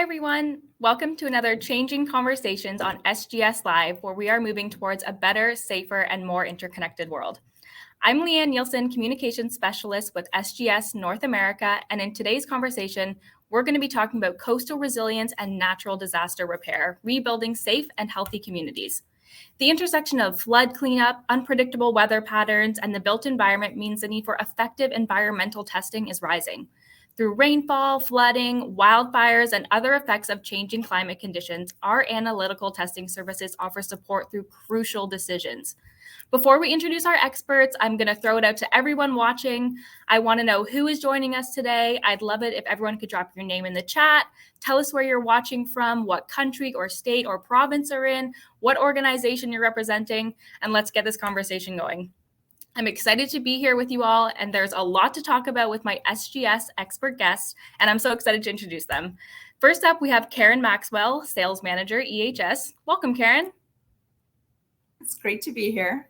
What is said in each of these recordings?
everyone. Welcome to another Changing Conversations on SGS Live, where we are moving towards a better, safer, and more interconnected world. I'm Leanne Nielsen, Communications Specialist with SGS North America, and in today's conversation, we're going to be talking about coastal resilience and natural disaster repair, rebuilding safe and healthy communities. The intersection of flood cleanup, unpredictable weather patterns, and the built environment means the need for effective environmental testing is rising. Through rainfall, flooding, wildfires, and other effects of changing climate conditions, our analytical testing services offer support through crucial decisions. Before we introduce our experts, I'm going to throw it out to everyone watching. I want to know who is joining us today. I'd love it if everyone could drop your name in the chat. Tell us where you're watching from, what country or state or province you're in, what organization you're representing, and let's get this conversation going. I'm excited to be here with you all, and there's a lot to talk about with my SGS expert guests, and I'm so excited to introduce them. First up, we have Karen Maxwell, Sales Manager, EHS. Welcome, Karen. It's great to be here.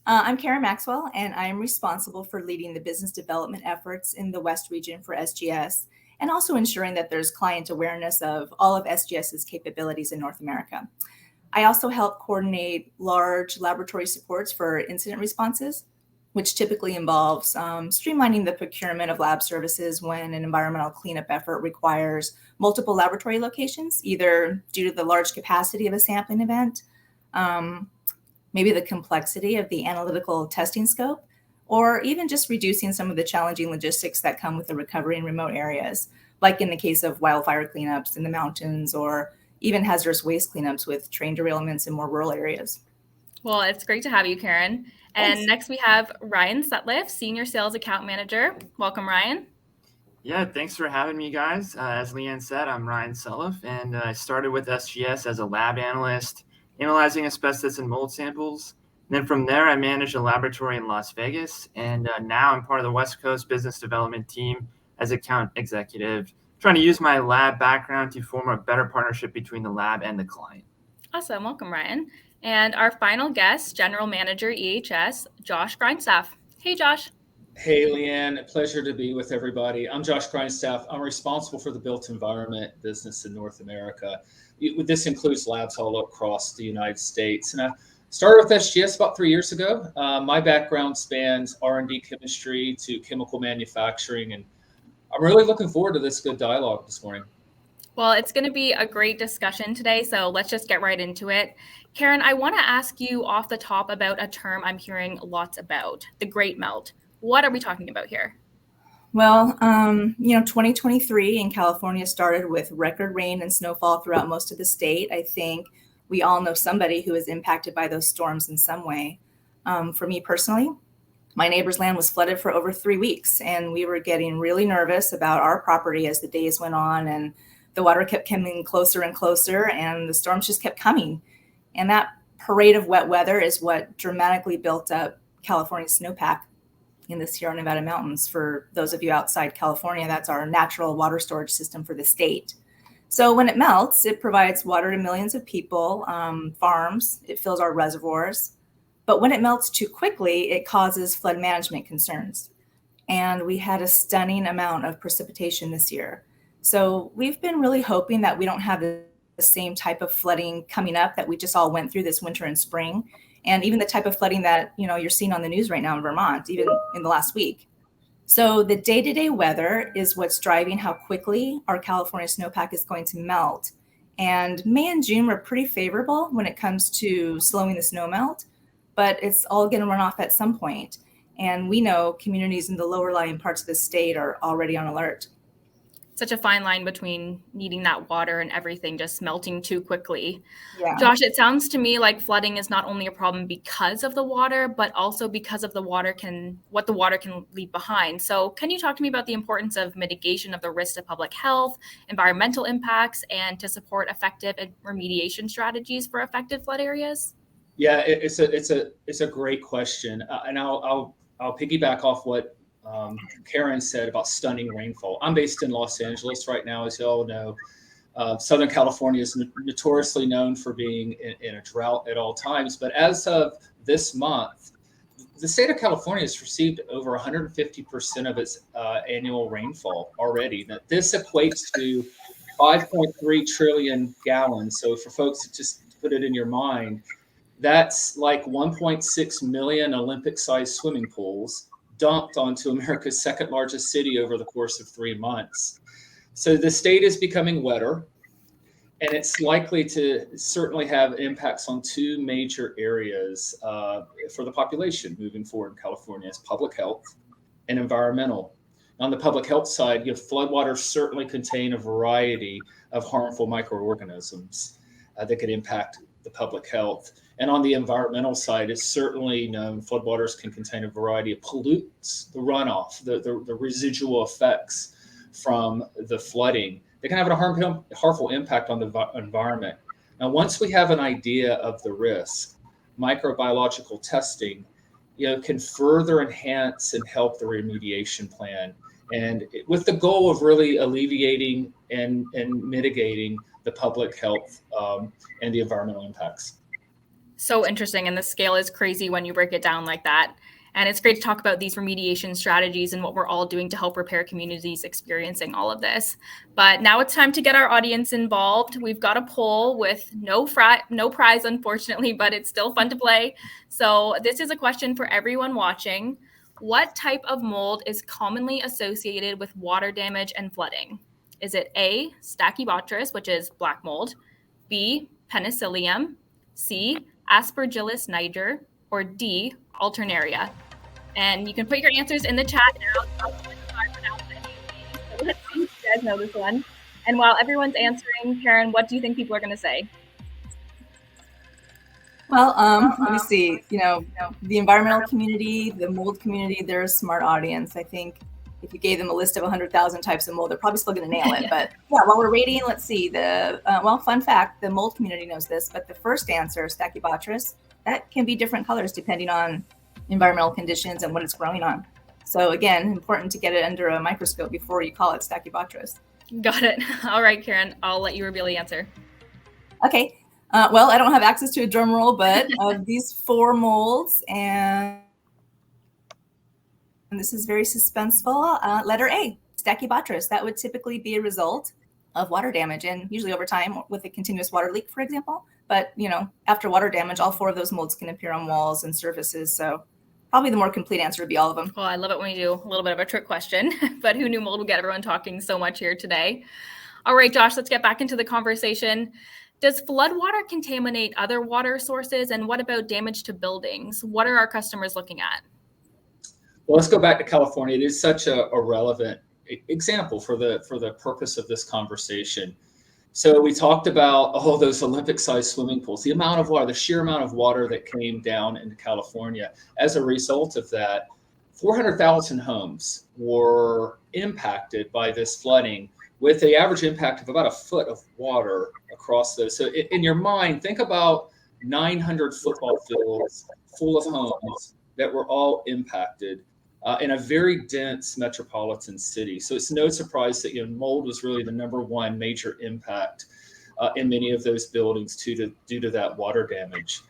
I'm Karen Maxwell, and I am responsible for leading the business development efforts in the West region for SGS, and also ensuring that there's client awareness of all of SGS's capabilities in North America. I also help coordinate large laboratory supports for incident responses, which typically involves streamlining the procurement of lab services when an environmental cleanup effort requires multiple laboratory locations, either due to the large capacity of a sampling event, maybe the complexity of the analytical testing scope, or even just reducing some of the challenging logistics that come with the recovery in remote areas, like in the case of wildfire cleanups in the mountains or even hazardous waste cleanups with train derailments in more rural areas. Well, it's great to have you, Karen. And Thanks. next we have Ryan Sutliffe, Senior Sales Account Manager. Welcome, Ryan. Yeah, thanks for having me, guys. As Leanne said, I'm Ryan Sutliffe, and I started with SGS as a lab analyst, analyzing asbestos and mold samples. And then from there, I managed a laboratory in Las Vegas, and now I'm part of the West Coast business development team as account executive, trying to use my lab background to form a better partnership between the lab and the client. Awesome. Welcome, Ryan. And our final guest, General Manager, EHS, Josh Grindstaff. Hey, Josh. Hey, Leanne. A pleasure to be with everybody. I'm Josh Grindstaff. I'm responsible for the built environment business in North America. This includes labs all across the United States. And I started with SGS about 3 years ago. My background spans R&D chemistry to chemical manufacturing, and I'm really looking forward to this good dialogue this morning. Well, it's going to be a great discussion today, so let's just get right into it. Karen, I want to ask you off the top about a term I'm hearing lots about, the Great Melt. What are we talking about here? Well, 2023 in California started with record rain and snowfall throughout most of the state. I think we all know somebody who is impacted by those storms in some way. For me personally, my neighbor's land was flooded for over 3 weeks, and we were getting really nervous about our property as the days went on, and the water kept coming closer and closer, and the storms just kept coming. And that parade of wet weather is what dramatically built up California's snowpack in the Sierra Nevada mountains. For those of you outside California, that's our natural water storage system for the state. So when it melts, it provides water to millions of people, farms, it fills our reservoirs. But when it melts too quickly, it causes flood management concerns. And we had a stunning amount of precipitation this year. So we've been really hoping that we don't have the same type of flooding coming up that we just all went through this winter and spring, and even the type of flooding that you're seeing on the news right now in Vermont, even in the last week. So the day-to-day weather is what's driving how quickly our California snowpack is going to melt. And May and June were pretty favorable when it comes to slowing the snow melt, but it's all going to run off at some point. And we know communities in the lower lying parts of the state are already on alert. Such a fine line between needing that water and everything just melting too quickly. Yeah. Josh, it sounds to me like flooding is not only a problem because of the water, but also because of what the water can leave behind. So can you talk to me about the importance of mitigation of the risk to public health, environmental impacts, and to support effective remediation strategies for affected flood areas? Yeah, it's a great question, and I'll piggyback off what Karen said about stunning rainfall. I'm based in Los Angeles right now, as you all know. Southern California is notoriously known for being in a drought at all times. But as of this month, the state of California has received over 150% of its annual rainfall already. Now, this equates to 5.3 trillion gallons. So for folks to just put it in your mind, that's like 1.6 million Olympic-sized swimming pools dumped onto America's second largest city over the course of 3 months. So the state is becoming wetter, and it's likely to certainly have impacts on two major areas for the population moving forward in California: is public health and environmental. On the public health side, floodwaters certainly contain a variety of harmful microorganisms that could impact the public health. And on the environmental side, it's certainly known floodwaters can contain a variety of pollutants, the runoff, the residual effects from the flooding. They can have a harmful impact on the environment. Now, once we have an idea of the risk, microbiological testing, can further enhance and help the remediation plan, and with the goal of really alleviating and mitigating the public health and the environmental impacts. So interesting. And the scale is crazy when you break it down like that. And it's great to talk about these remediation strategies and what we're all doing to help repair communities experiencing all of this. But now it's time to get our audience involved. We've got a poll with no prize, unfortunately, but it's still fun to play. So this is a question for everyone watching. What type of mold is commonly associated with water damage and flooding? Is it A, Stachybotrys, which is black mold, B, Penicillium, C, Aspergillus niger, or D, Alternaria? And you can put your answers in the chat now. So let's see if you guys know this one. And while everyone's answering, Karen, what do you think people are going to say? Well, let me see. The environmental community, the mold community, they're a smart audience. I think if you gave them a list of 100,000 types of mold, they're probably still going to nail it. Yeah. But yeah, while we're rating, let's see. Fun fact, the mold community knows this, but the first answer, Stachybotrys, that can be different colors depending on environmental conditions and what it's growing on. So again, important to get it under a microscope before you call it Stachybotrys. Got it. All right, Karen, I'll let you reveal the answer. Okay. Well, I don't have access to a drum roll, but of these 4 molds, and this is very suspenseful, letter A, Stachybotrys. That would typically be a result of water damage, and usually over time with a continuous water leak, for example. But, after water damage, all 4 of those molds can appear on walls and surfaces. So probably the more complete answer would be all of them. Well, I love it when you do a little bit of a trick question, but who knew mold would get everyone talking so much here today? All right, Josh, let's get back into the conversation. Does floodwater contaminate other water sources? And what about damage to buildings? What are our customers looking at? Well, let's go back to California. It is such a relevant example for the purpose of this conversation. So we talked about all those Olympic-sized swimming pools, the amount of water, the sheer amount of water that came down into California. As a result of that, 400,000 homes were impacted by this flooding, with the average impact of about a foot of water across those. So in your mind, think about 900 football fields full of homes that were all impacted in a very dense metropolitan city. So it's no surprise that mold was really the number one major impact in many of those buildings due to that water damage.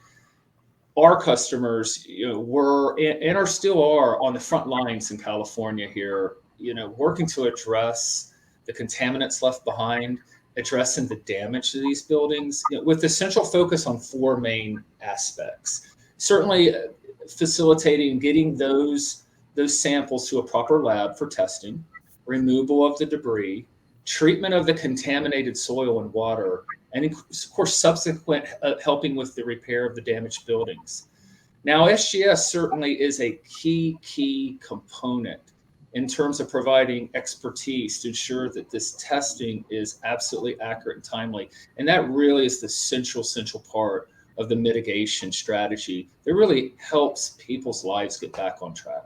Our customers were and are still are on the front lines in California here, working to address the contaminants left behind, addressing the damage to these buildings, with the central focus on 4 main aspects. Certainly facilitating getting those samples to a proper lab for testing, removal of the debris, treatment of the contaminated soil and water, and of course, subsequent helping with the repair of the damaged buildings. Now, SGS certainly is a key component in terms of providing expertise to ensure that this testing is absolutely accurate and timely. And that really is the central part of the mitigation strategy that really helps people's lives get back on track.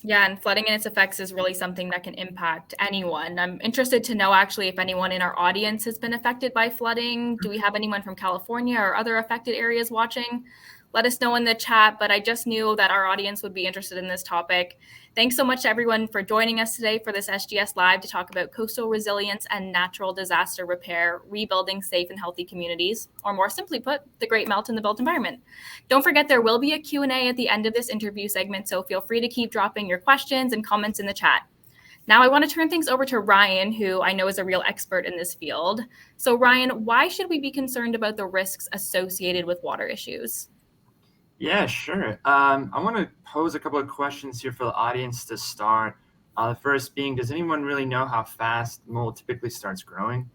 Yeah, and flooding and its effects is really something that can impact anyone. I'm interested to know actually if anyone in our audience has been affected by flooding. Do we have anyone from California or other affected areas watching? Let us know in the chat, but I just knew that our audience would be interested in this topic. Thanks so much to everyone for joining us today for this SGS Live to talk about coastal resilience and natural disaster repair, rebuilding safe and healthy communities, or more simply put, the great melt in the built environment. Don't forget there will be a Q&A at the end of this interview segment, so feel free to keep dropping your questions and comments in the chat. Now I want to turn things over to Ryan, who I know is a real expert in this field. So Ryan, why should we be concerned about the risks associated with water issues? Yeah, sure. I want to pose a couple of questions here for the audience to start. The first being, does anyone really know how fast mold typically starts growing?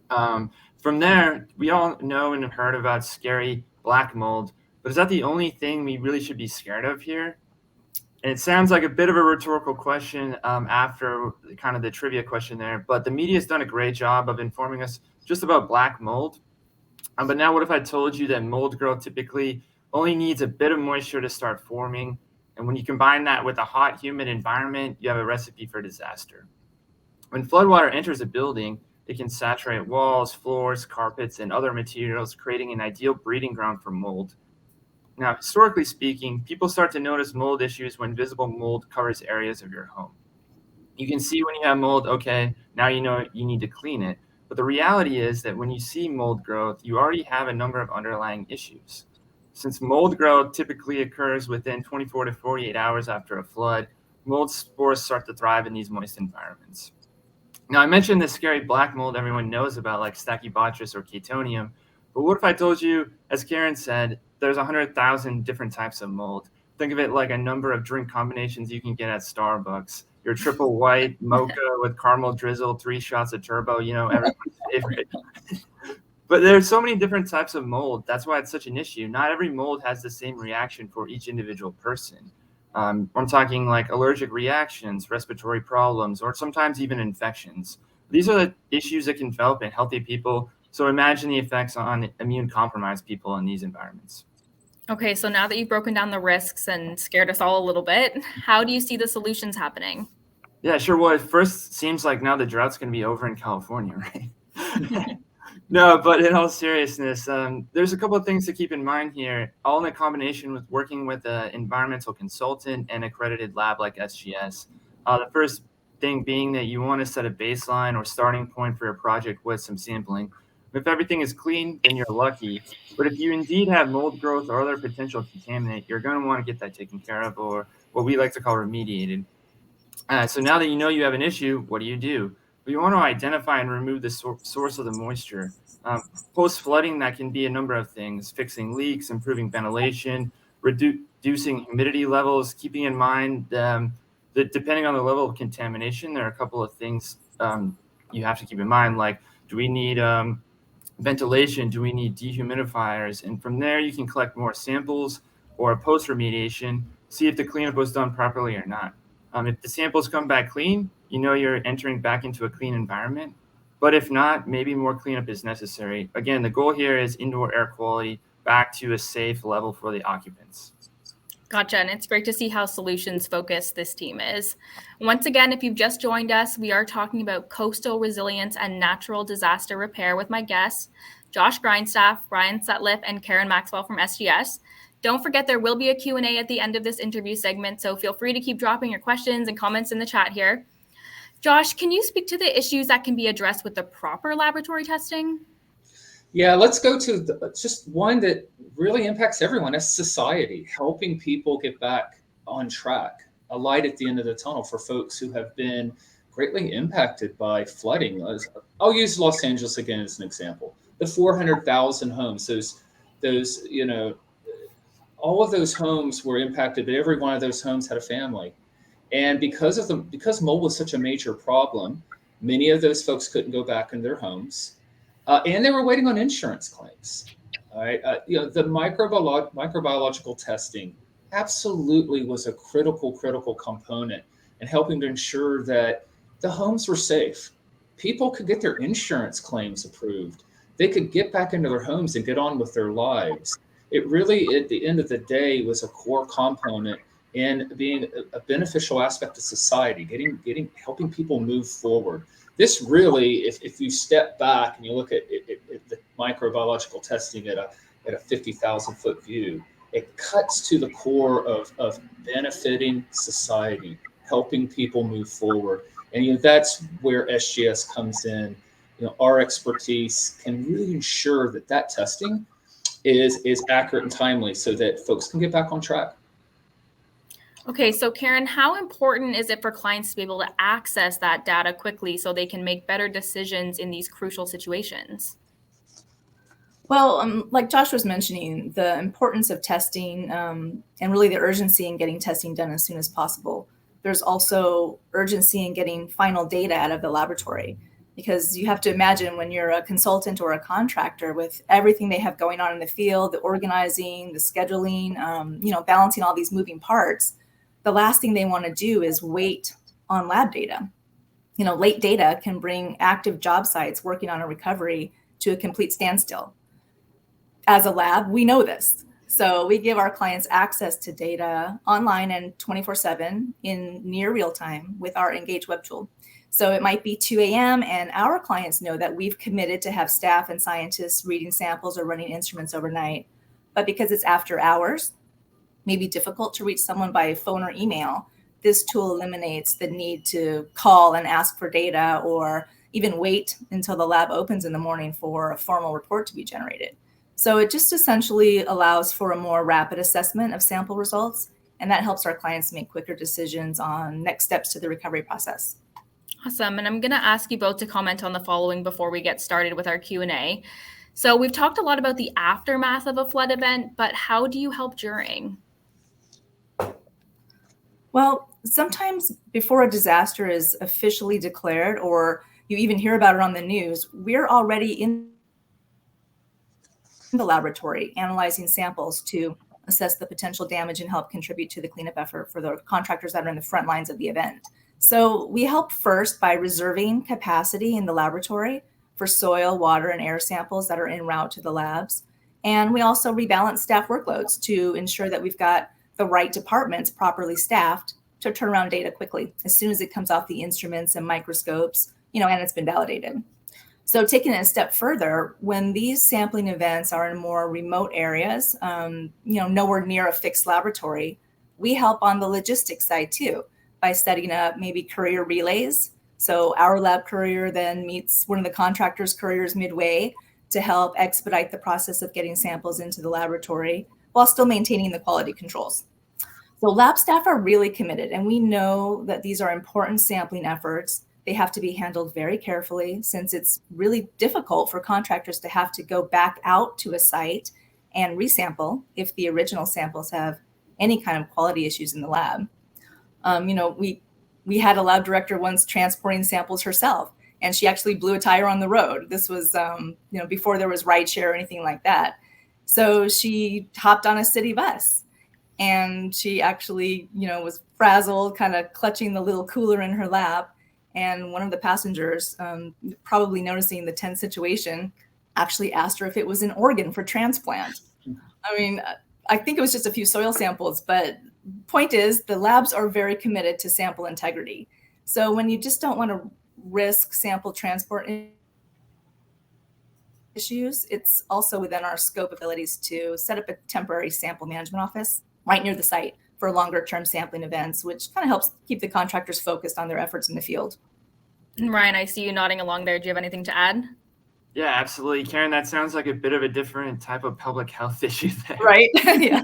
From there, we all know and have heard about scary black mold, but is that the only thing we really should be scared of here? And it sounds like a bit of a rhetorical question after kind of the trivia question there, but the media has done a great job of informing us just about black mold. But now, what if I told you that mold growth typically only needs a bit of moisture to start forming? And when you combine that with a hot, humid environment, you have a recipe for disaster. When floodwater enters a building, it can saturate walls, floors, carpets, and other materials, creating an ideal breeding ground for mold. Now, historically speaking, people start to notice mold issues when visible mold covers areas of your home. You can see when you have mold, okay, now you know you need to clean it. But the reality is that when you see mold growth, you already have a number of underlying issues. Since mold growth typically occurs within 24 to 48 hours after a flood, mold spores start to thrive in these moist environments. Now, I mentioned the scary black mold everyone knows about, like Stachybotrys or Chaetonium. But what if I told you, as Karen said, there's 100,000 different types of mold? Think of it like a number of drink combinations you can get at Starbucks. Your triple white mocha with caramel drizzle, 3 shots of turbo, everyone's favorite. But there's so many different types of mold. That's why it's such an issue. Not every mold has the same reaction for each individual person. I'm talking like allergic reactions, respiratory problems, or sometimes even infections. These are the issues that can develop in healthy people. So imagine the effects on immune compromised people in these environments. Okay, so now that you've broken down the risks and scared us all a little bit, how do you see the solutions happening? Yeah, sure. Well, it first seems like now the drought's going to be over in California, right? No, but in all seriousness, there's a couple of things to keep in mind here, all in combination with working with an environmental consultant and accredited lab like SGS. The first thing being that you want to set a baseline or starting point for your project with some sampling. If everything is clean, then you're lucky. But if you indeed have mold growth or other potential contaminant, you're going to want to get that taken care of, or what we like to call remediated. So now that you know you have an issue, what do? Well, you want to identify and remove the source of the moisture. Post-flooding, that can be a number of things: fixing leaks, improving ventilation, reducing humidity levels, keeping in mind that depending on the level of contamination, there are a couple of things you have to keep in mind, like do we need ventilation? Do we need dehumidifiers? And from there, you can collect more samples or post-remediation, see if the cleanup was done properly or not. If the samples come back clean, you know you're entering back into a clean environment. But if not, maybe more cleanup is necessary. Again, the goal here is indoor air quality back to a safe level for the occupants. Gotcha. And it's great to see how solutions focused this team is. Once again, if you've just joined us, we are talking about coastal resilience and natural disaster repair with my guests, Josh Grindstaff, Ryan Sutliffe, and Karen Maxwell from SGS. Don't forget there will be a Q&A at the end of this interview segment, so feel free to keep dropping your questions and comments in the chat here. Josh, can you speak to the issues that can be addressed with the proper laboratory testing? Yeah, let's go to just one that really impacts everyone. That's society, helping people get back on track, a light at the end of the tunnel for folks who have been greatly impacted by flooding. I'll use Los Angeles again as an example. The 400,000 homes, those, all of those homes were impacted, but every one of those homes had a family. And because mold was such a major problem, many of those folks couldn't go back in their homes. And they were waiting on insurance claims. All right, the microbiological testing absolutely was a critical component in helping to ensure that the homes were safe. People could get their insurance claims approved. They could get back into their homes and get on with their lives. It really, at the end of the day, was a core component in being a beneficial aspect of society, helping people move forward. This really, if you step back and you look at the microbiological testing at a 50,000 foot view, it cuts to the core of benefiting society, helping people move forward. And that's where SGS comes in. Our expertise can really ensure that testing is accurate and timely so that folks can get back on track. Okay, so Karen, how important is it for clients to be able to access that data quickly so they can make better decisions in these crucial situations? Well, like Josh was mentioning, the importance of testing and really the urgency in getting testing done as soon as possible. There's also urgency in getting final data out of the laboratory, because you have to imagine when you're a consultant or a contractor with everything they have going on in the field, the organizing, the scheduling, balancing all these moving parts, the last thing they want to do is wait on lab data. Late data can bring active job sites working on a recovery to a complete standstill. As a lab, we know this. So we give our clients access to data online and 24/7 in near real time with our Engage web tool. So it might be 2 a.m. and our clients know that we've committed to have staff and scientists reading samples or running instruments overnight. But because it's after hours, maybe difficult to reach someone by phone or email, this tool eliminates the need to call and ask for data or even wait until the lab opens in the morning for a formal report to be generated. So it just essentially allows for a more rapid assessment of sample results, and that helps our clients make quicker decisions on next steps to the recovery process. Awesome. And I'm going to ask you both to comment on the following before we get started with our Q&A. So we've talked a lot about the aftermath of a flood event, but how do you help during? Well, sometimes before a disaster is officially declared or you even hear about it on the news, we're already in the laboratory analyzing samples to assess the potential damage and help contribute to the cleanup effort for the contractors that are in the front lines of the event. So we help first by reserving capacity in the laboratory for soil, water, and air samples that are en route to the labs. And we also rebalance staff workloads to ensure that we've got the right departments properly staffed to turn around data quickly as soon as it comes off the instruments and microscopes, and it's been validated. So taking it a step further, when these sampling events are in more remote areas, nowhere near a fixed laboratory, we help on the logistics side too by setting up maybe courier relays. So our lab courier then meets one of the contractor's couriers midway to help expedite the process of getting samples into the laboratory while still maintaining the quality controls. So lab staff are really committed, and we know that these are important sampling efforts. They have to be handled very carefully since it's really difficult for contractors to have to go back out to a site and resample if the original samples have any kind of quality issues in the lab. We had a lab director once transporting samples herself, and she actually blew a tire on the road. This was, before there was rideshare or anything like that. So she hopped on a city bus, and she actually, was frazzled, kind of clutching the little cooler in her lap. And one of the passengers, probably noticing the tense situation, actually asked her if it was an organ for transplant. I mean, I think it was just a few soil samples, but point is the labs are very committed to sample integrity. So when you just don't want to risk sample transport issues, it's also within our scope abilities to set up a temporary sample management office right near the site for longer term sampling events, which kind of helps keep the contractors focused on their efforts in the field. Ryan, I see you nodding along there. Do you have anything to add? Yeah, absolutely. Karen, that sounds like a bit of a different type of public health issue there. Right. Yeah.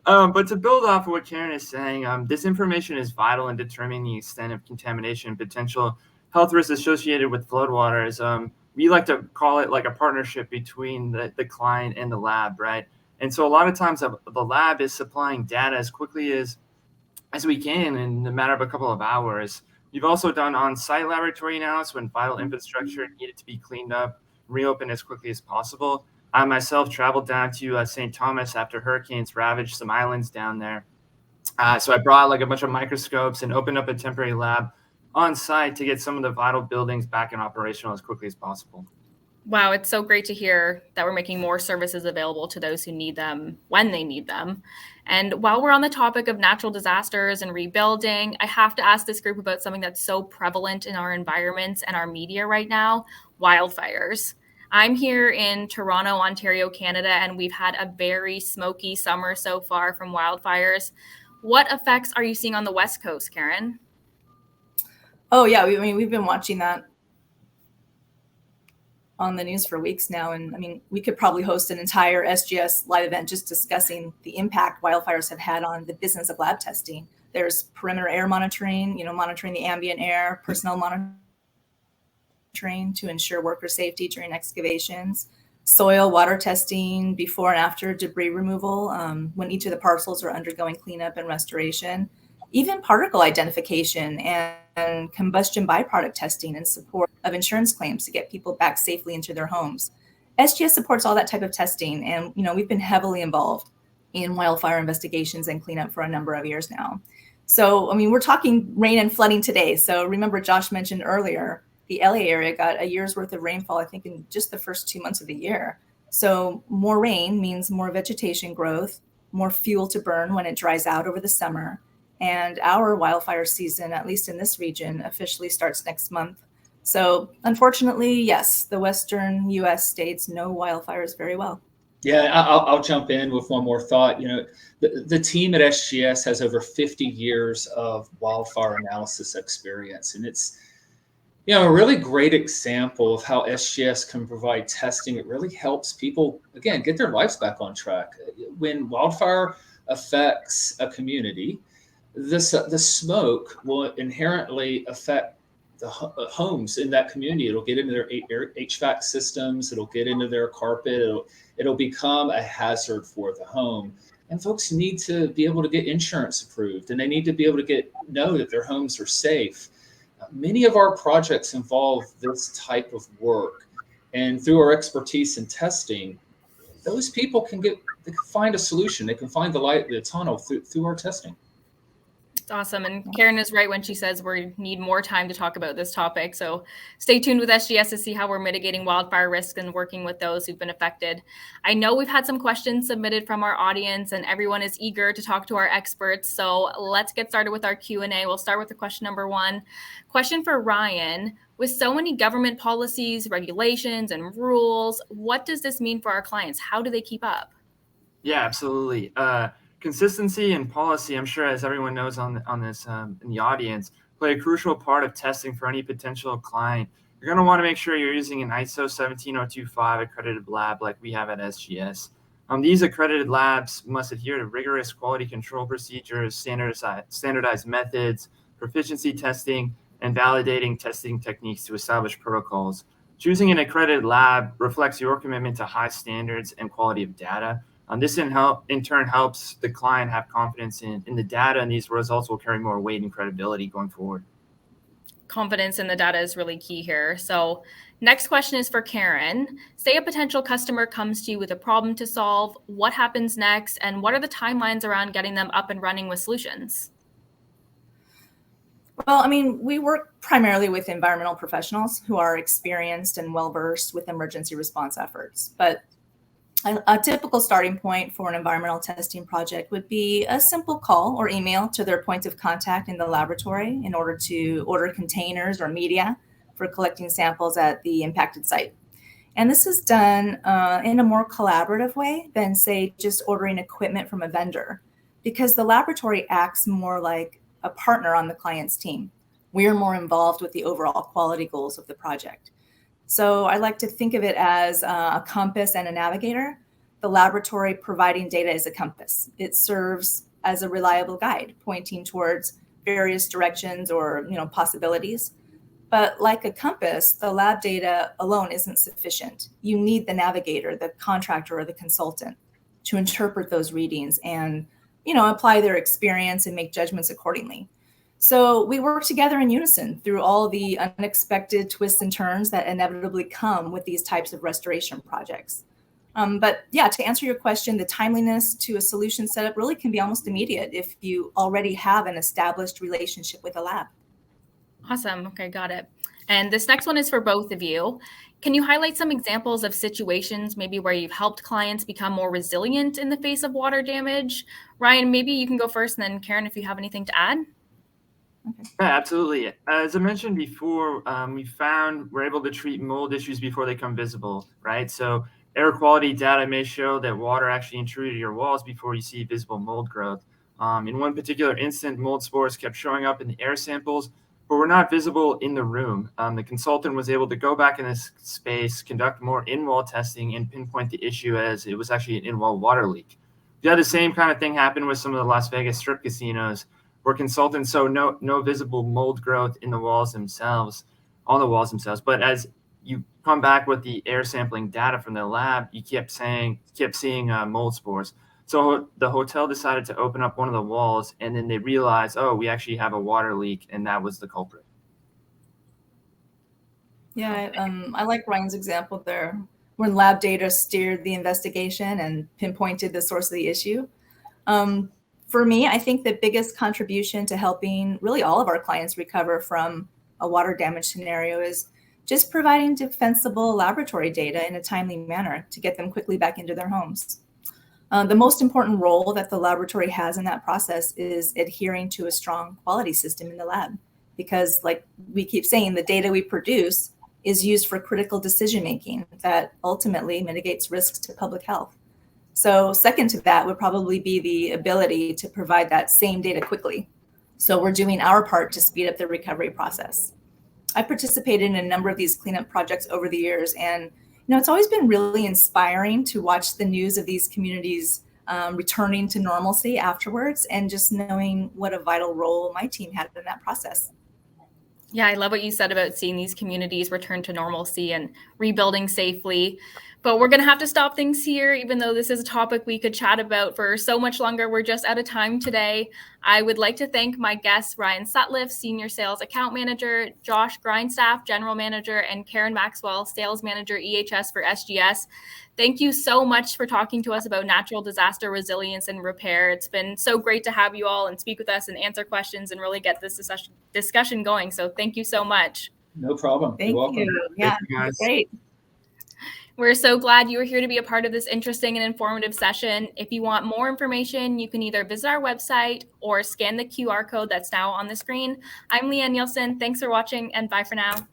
But to build off of what Karen is saying, this information is vital in determining the extent of contamination and potential health risks associated with floodwaters. We like to call it like a partnership between the client and the lab, right? And so a lot of times the lab is supplying data as quickly as we can in a matter of a couple of hours. We've also done on-site laboratory analysis when vital infrastructure needed to be cleaned up, reopened as quickly as possible. I myself traveled down to St. Thomas after hurricanes ravaged some islands down there. So I brought like a bunch of microscopes and opened up a temporary lab on site to get some of the vital buildings back in operational as quickly as possible. Wow, it's so great to hear that we're making more services available to those who need them when they need them. And while we're on the topic of natural disasters and rebuilding, I have to ask this group about something that's so prevalent in our environments and our media right now: wildfires. I'm here in Toronto, Ontario, Canada, and we've had a very smoky summer so far from wildfires. What effects are you seeing on the West Coast, Karen? Oh, yeah. We've been watching that on the news for weeks now. And I mean, we could probably host an entire SGS live event just discussing the impact wildfires have had on the business of lab testing. There's perimeter air monitoring, monitoring the ambient air, personnel monitoring to ensure worker safety during excavations, soil water testing before and after debris removal when each of the parcels are undergoing cleanup and restoration, even particle identification and combustion byproduct testing in support of insurance claims to get people back safely into their homes. SGS supports all that type of testing, and we've been heavily involved in wildfire investigations and cleanup for a number of years now. So, I mean, we're talking rain and flooding today. So remember, Josh mentioned earlier, the LA area got a year's worth of rainfall, I think, in just the first 2 months of the year. So more rain means more vegetation growth, more fuel to burn when it dries out over the summer. And our wildfire season, at least in this region, officially starts next month. So unfortunately, yes, the Western US states know wildfires very well. Yeah, I'll jump in with one more thought. The team at SGS has over 50 years of wildfire analysis experience, and it's a really great example of how SGS can provide testing. It really helps people, again, get their lives back on track. When wildfire affects a community, the smoke will inherently affect the homes in that community. It'll get into their HVAC systems. It'll get into their carpet. It'll become a hazard for the home. And folks need to be able to get insurance approved, and they need to be able to know that their homes are safe. Many of our projects involve this type of work, and through our expertise in testing, those people can find a solution. They can find the light in the tunnel through our testing. It's awesome. And Karen is right when she says we need more time to talk about this topic. So stay tuned with SGS to see how we're mitigating wildfire risk and working with those who've been affected. I know we've had some questions submitted from our audience, and everyone is eager to talk to our experts. So let's get started with our Q&A. We'll start with the question number one. Question for Ryan. With so many government policies, regulations, and rules, what does this mean for our clients? How do they keep up? Yeah, absolutely. Consistency and policy, I'm sure, as everyone knows on this in the audience, play a crucial part of testing for any potential client. You're going to want to make sure you're using an ISO 17025 accredited lab like we have at SGS. These accredited labs must adhere to rigorous quality control procedures, standardized methods, proficiency testing, and validating testing techniques to establish protocols. Choosing an accredited lab reflects your commitment to high standards and quality of data. This in turn helps the client have confidence in the data, and these results will carry more weight and credibility going forward. Confidence in the data is really key here. So next question is for Karen. Say a potential customer comes to you with a problem to solve. What happens next, and what are the timelines around getting them up and running with solutions? Well, I mean, we work primarily with environmental professionals who are experienced and well-versed with emergency response efforts. But a typical starting point for an environmental testing project would be a simple call or email to their point of contact in the laboratory in order to order containers or media for collecting samples at the impacted site. And this is done in a more collaborative way than, say, just ordering equipment from a vendor, because the laboratory acts more like a partner on the client's team. We are more involved with the overall quality goals of the project. So I like to think of it as a compass and a navigator. The laboratory providing data is a compass. It serves as a reliable guide, pointing towards various directions or possibilities. But like a compass, the lab data alone isn't sufficient. You need the navigator, the contractor, or the consultant to interpret those readings and apply their experience and make judgments accordingly. So we work together in unison through all the unexpected twists and turns that inevitably come with these types of restoration projects. But yeah, to answer your question, the timeliness to a solution setup really can be almost immediate if you already have an established relationship with a lab. Awesome. Okay, got it. And this next one is for both of you. Can you highlight some examples of situations maybe where you've helped clients become more resilient in the face of water damage? Ryan, maybe you can go first, and then Karen, if you have anything to add. Okay. Yeah, absolutely. As I mentioned before, we're able to treat mold issues before they become visible, right? So air quality data may show that water actually intruded your walls before you see visible mold growth. In one particular instant, mold spores kept showing up in the air samples but were not visible in the room. The consultant was able to go back in this space, conduct more in-wall testing, and pinpoint the issue as it was actually an in-wall water leak. We had the same kind of thing happen with some of the Las Vegas Strip casinos, where consultants saw no visible mold growth in the walls themselves, on the walls themselves. But as you come back with the air sampling data from the lab, you kept seeing mold spores. So the hotel decided to open up one of the walls, and then they realized, oh, we actually have a water leak, and that was the culprit. Yeah, I like Ryan's example there, when lab data steered the investigation and pinpointed the source of the issue. For me, I think the biggest contribution to helping really all of our clients recover from a water damage scenario is just providing defensible laboratory data in a timely manner to get them quickly back into their homes. The most important role that the laboratory has in that process is adhering to a strong quality system in the lab, because like we keep saying, the data we produce is used for critical decision-making that ultimately mitigates risks to public health. So second to that would probably be the ability to provide that same data quickly. So we're doing our part to speed up the recovery process. I participated in a number of these cleanup projects over the years, and it's always been really inspiring to watch the news of these communities returning to normalcy afterwards, and just knowing what a vital role my team had in that process. Yeah, I love what you said about seeing these communities return to normalcy and rebuilding safely. But we're going to have to stop things here, even though this is a topic we could chat about for so much longer. We're just out of time today. I would like to thank my guests, Ryan Sutliffe, Senior Sales Account Manager, Josh Grindstaff, General Manager, and Karen Maxwell, Sales Manager, EHS for SGS. Thank you so much for talking to us about natural disaster resilience and repair. It's been so great to have you all and speak with us and answer questions and really get this discussion going. So thank you so much. No problem. Thank You're welcome. you. Yeah, Thank you, guys. Great. We're so glad you were here to be a part of this interesting and informative session. If you want more information, you can either visit our website or scan the QR code that's now on the screen. I'm Leanne Nielsen. Thanks for watching, and bye for now.